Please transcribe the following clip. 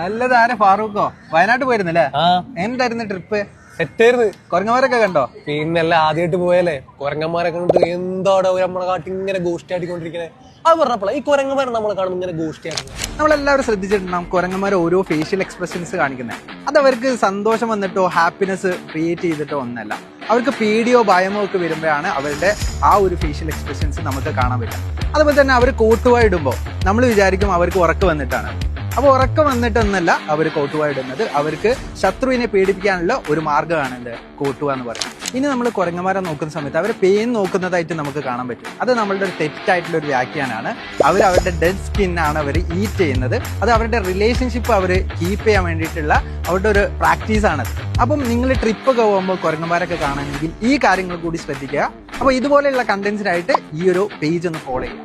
അല്ലതാരെ ഫാറൂഖോ വയനാട്ട് പോയിരുന്നല്ലേ? എന്തായിരുന്നു ട്രിപ്പ്? സെറ്റായിരുന്നു. കൊരങ്ങന്മാരൊക്കെ കണ്ടോ? പിന്നെല്ലാം ആദ്യമായിട്ട് പോയല്ലേ, കൊരങ്ങന്മാരൊക്കെ കണ്ടിട്ട് എന്താടാ നമ്മളെ കാട്ടി ഇങ്ങനെ ഗോഷ്ടി ആട്ടിക്കൊണ്ടിരിക്കണേ. അത് പറഞ്ഞപ്പോഴാ ഈ കൊരങ്ങന്മാരെ നമ്മളെ കാണുമ്പോൾ ഇങ്ങനെ ഗോഷ്ടി ആക്കുന്നത്. നമ്മളെല്ലാവരും ശ്രദ്ധിച്ചിട്ടുണ്ടാവും കൊരങ്ങന്മാർ ഓരോ ഫേഷ്യൽ എക്സ്പ്രഷൻസ് കാണിക്കുന്നത്. അത് അവർക്ക് സന്തോഷം വന്നിട്ടോ ഹാപ്പിനെസ് ക്രിയേറ്റ് ചെയ്തിട്ടോ ഒന്നല്ല, അവർക്ക് പേടിയോ ഭയമോ ഒക്കെ വരുമ്പോഴാണ് അവരുടെ ആ ഒരു ഫേഷ്യൽ എക്സ്പ്രഷൻസ് നമുക്ക് കാണാൻ പറ്റും. അതുപോലെ തന്നെ അവർ കോട്ടുവായി ഇടുമ്പോൾ നമ്മൾ വിചാരിക്കും അവർക്ക് ഉറക്കം വന്നിട്ടാണ്. അപ്പോൾ ഉറക്കം വന്നിട്ടൊന്നല്ല അവർ കോട്ടുവ ഇടുന്നത്, അവർക്ക് ശത്രുവിനെ പേടിപ്പിക്കാനുള്ള ഒരു മാർഗ്ഗമാണ് എന്ത് കോട്ടുവ എന്ന് പറയുന്നത്. ഇനി നമ്മൾ കുരങ്ങന്മാരെ നോക്കുന്ന സമയത്ത് അവർ പെയിൻ നോക്കുന്നതായിട്ട് നമുക്ക് കാണാൻ പറ്റും. അത് നമ്മളുടെ ഒരു തെറ്റായിട്ടുള്ള ഒരു വ്യാഖ്യാനാണ്. അവരുടെ ഡെഡ് സ്കിന്നാണ് അവർ ഈറ്റ് ചെയ്യുന്നത്. അത് അവരുടെ റിലേഷൻഷിപ്പ് അവർ കീപ്പ് ചെയ്യാൻ വേണ്ടിയിട്ടുള്ള അവരുടെ ഒരു പ്രാക്ടീസാണത്. അപ്പം നിങ്ങൾ ട്രിപ്പൊക്കെ പോകുമ്പോൾ കുരങ്ങന്മാരൊക്കെ കാണണമെങ്കിൽ ഈ കാര്യങ്ങൾ കൂടി ശ്രദ്ധിക്കുക. അപ്പോൾ ഇതുപോലെയുള്ള കണ്ടന്റ്സിനായിട്ട് ഈ ഒരു പേജ് ഒന്ന് ഫോളോ ചെയ്യുക.